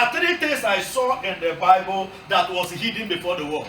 are three things I saw in the Bible that was hidden before the world.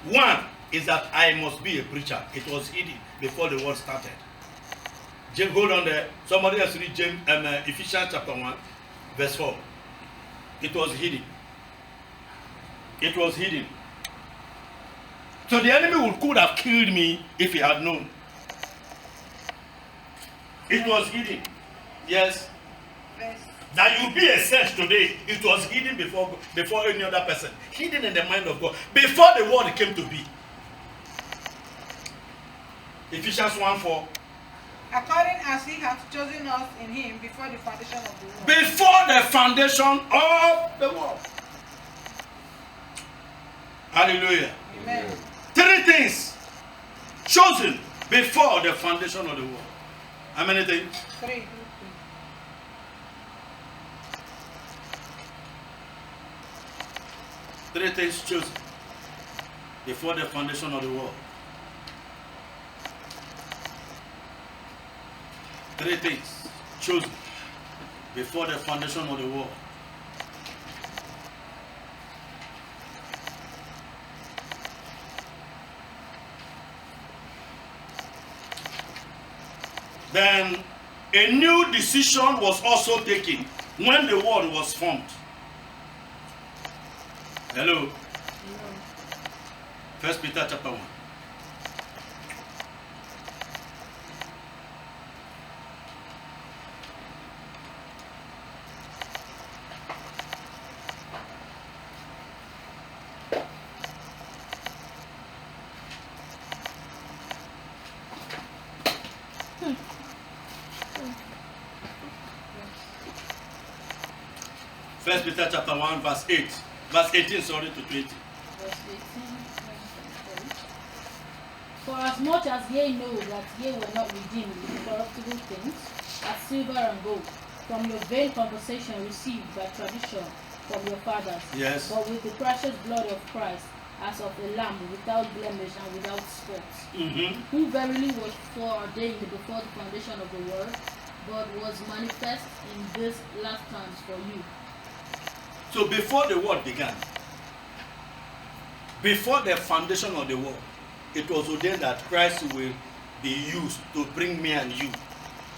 One is that I must be a preacher. It was hidden before the world started. Hold on there. Somebody else read Ephesians chapter 1, verse 4. It was hidden. It was hidden. So the enemy could have killed me if he had known. It was hidden. Yes. That you be a saint today, it was hidden before any other person. Hidden in the mind of God. Before the world came to be. Ephesians 1:4. According as he hath chosen us in him before the foundation of the world. Before the foundation of the world. Hallelujah. Amen. Three things chosen before the foundation of the world. How many things? 3. Three things chosen before the foundation of the world. Three things chosen before the foundation of the world. Then a new decision was also taken when the world was formed. Hello. First Peter chapter 1. First Peter chapter 1, verse 8. Verse 18, sorry, to 20. Verse 18. For as much as ye know that ye were not redeemed with corruptible things, as silver and gold, from your vain conversation received by tradition from your fathers, Yes. but with the precious blood of Christ, as of a lamb without blemish and without spot, who verily was foreordained before the foundation of the world, but was manifest in these last times for you. So before the world began, before the foundation of the world, it was ordained that Christ will be used to bring me and you.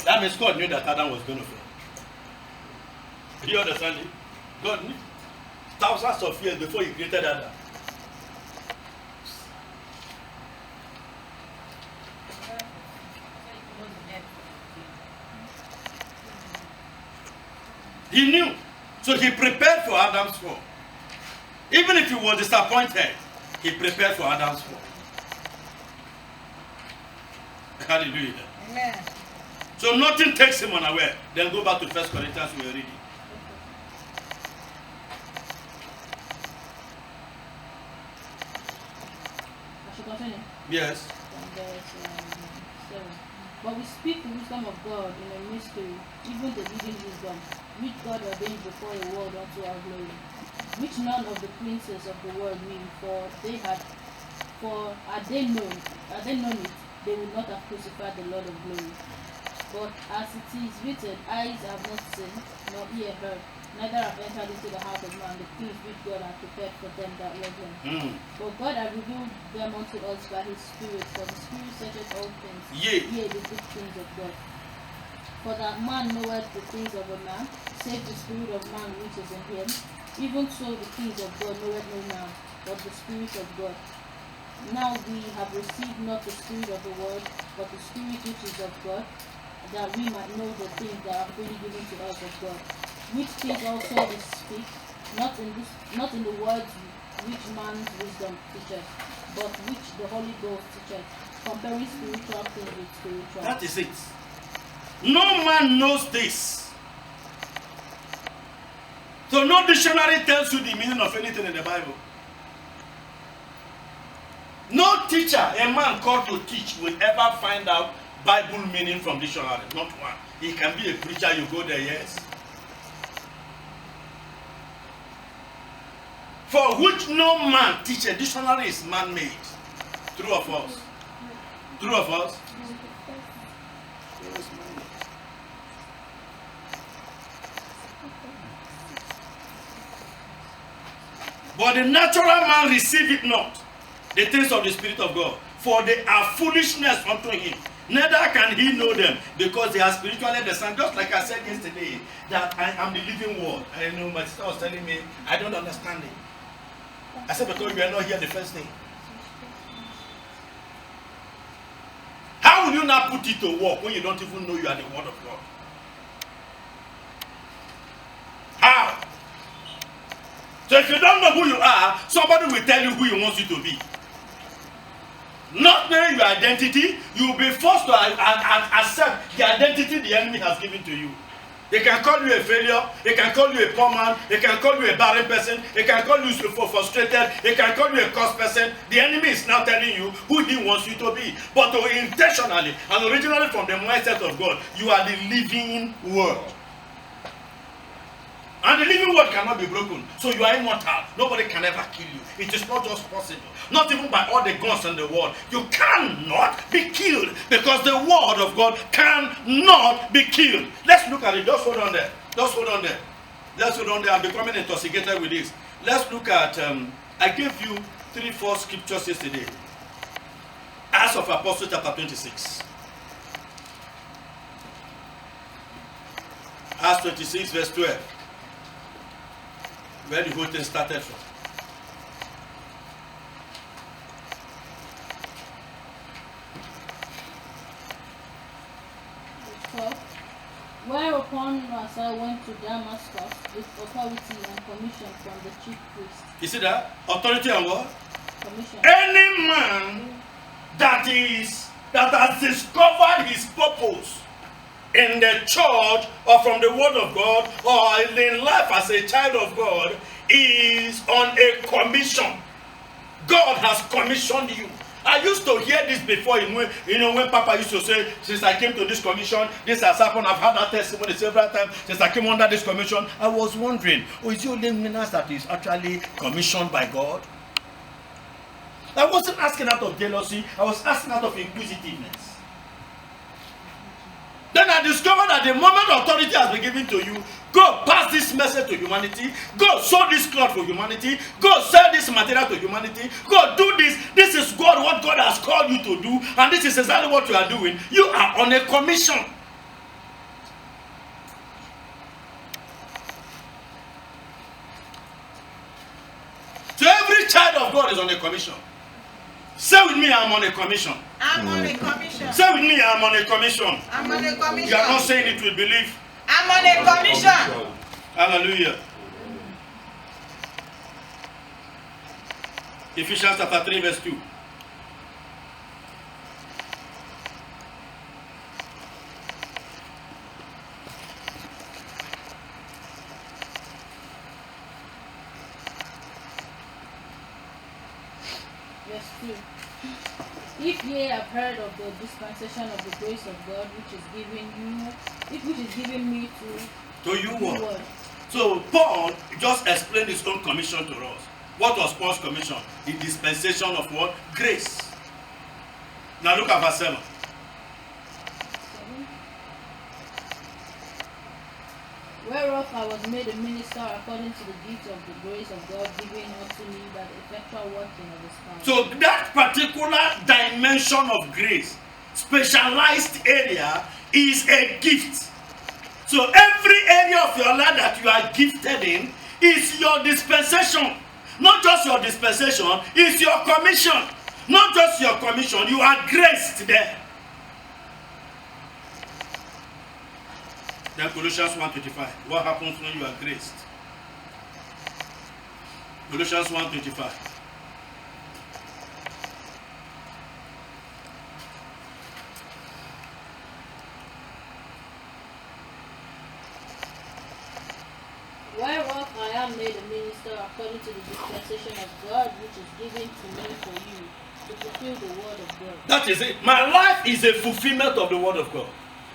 That means God knew that Adam was going to fail. Do you understand it? God knew. Thousands of years before he created Adam. He knew. So he prepared for Adam's fall. Even if he was disappointed, he prepared for Adam's fall. Hallelujah. Amen. So nothing takes him unaware. Then go back to 1 Corinthians we are reading. I should continue. Yes. From verse 7. But we speak the wisdom of God in a mystery, even the hidden wisdom, which God ordained before the world unto our glory, which none of the princes of the world knew, for had they known it, they would not have crucified the Lord of glory. But as it is written, eyes have not seen, nor ear heard, neither have entered into the heart of man the things which God hath prepared for them that love him. But God hath revealed them unto us by his Spirit, for the Spirit searcheth all things, Yea. the good things of God. For that man knoweth the things of a man, save the spirit of man which is in him. Even so the things of God knoweth no man, but the Spirit of God. Now we have received not the spirit of the world, but the Spirit which is of God, that we might know the things that are freely given to us of God. Which things also we speak, not in the words which man's wisdom teacheth, but which the Holy Ghost teacheth, comparing spiritual things with spiritual. That is it. No man knows this. So no dictionary tells you the meaning of anything in the Bible. No teacher, a man called to teach, will ever find out Bible meaning from dictionary. Not one. He can be a preacher, you go there, yes. For which no man teach, a dictionary is man-made. True of us? True of us? Yes, man. But the natural man receive it not, the things of the Spirit of God, for they are foolishness unto him. Neither can he know them, because they are spiritually discerned. Just like I said yesterday, that I am the living word. I know my sister was telling me, I don't understand it. I said, because you are not here the first day. How will you not put it to work when you don't even know you are the word of God? How? So if you don't know who you are, somebody will tell you who he wants you to be. Not knowing your identity, you will be forced to accept the identity the enemy has given to you. They can call you a failure, they can call you a poor man, they can call you a barren person, they can call you frustrated, they can call you a cursed person. The enemy is now telling you who he wants you to be. But intentionally and originally from the mindset of God, you are the living word. And the living word cannot be broken. So you are immortal. Nobody can ever kill you. It is not just possible. Not even by all the guns in the world. You cannot be killed because the word of God cannot be killed. Let's look at it. Just hold on there. Just hold on there. Let's hold on there. I'm becoming intoxicated with this. Let's look at, I gave you 3-4 scriptures yesterday. Acts of Apostles chapter 26. Acts 26 verse 12. Where the whole thing started from. Whereupon Massa went to Damascus with authority and commission from the chief priest. You see that? Authority and what? Commission. Any man that has discovered his purpose in the church or from the word of God or in life as a child of God is on a commission. God has commissioned you. I used to hear this before, when Papa used to say, since I came to this commission, this has happened. I've had that testimony several times. Since I came under this commission, I was wondering, is it only ministers that is actually commissioned by God? I wasn't asking out of jealousy. I was asking out of inquisitiveness. Then I discovered that the moment authority has been given to you, go pass this message to humanity, go sew this cloth for humanity, go sell this material to humanity, go do this. This is God, what God has called you to do, and this is exactly what you are doing. You are on a commission. So every child of God is on a commission. Say with me, I'm on a commission. I'm on a commission. Say with me, I'm on a commission. I'm on a commission. You are not saying it with belief. I'm on a commission. Hallelujah. Ephesians chapter 3 verse 2. Verse 2. If ye have heard of the dispensation of the grace of God which is given me To you to what? word. So Paul just explained his own commission to us. What was Paul's commission? The dispensation of what? Grace. Now look at verse 7. 7. Whereof I was made a minister according to the gift of the grace of God given unto me by the effectual working of his power. So that particular dimension of grace, specialized area, is a gift. So every area of your life that you are gifted in is your dispensation. Not just your dispensation, it's your commission. Not just your commission, you are graced there. Then Colossians 1:25. What happens when you are graced? Colossians 1:25. Whereof I am made a minister according to the dispensation of God which is given to me for you to fulfill the word of God. That is it. My life is a fulfillment of the word of God.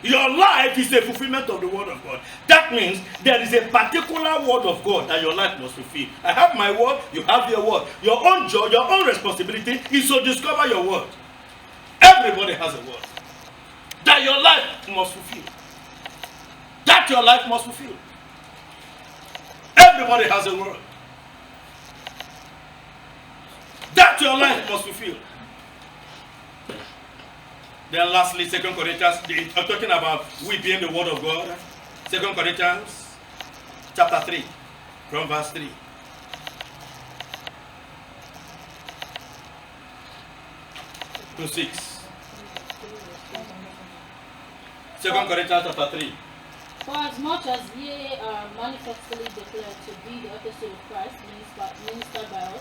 Your life is a fulfillment of the word of God. That means there is a particular word of God that your life must fulfill. I have my word, you have your word. Your own job, your own responsibility is to discover your word. Everybody has a word that your life must fulfill. That your life must fulfill. Everybody has a word. That your life must fulfill. Then lastly, 2 Corinthians, I'm talking about we being the word of God. 2 Corinthians chapter 3, from verse 3. To 6. 2 Corinthians chapter 3. For as much as ye are manifestly declared to be the epistle of Christ, ministered by us,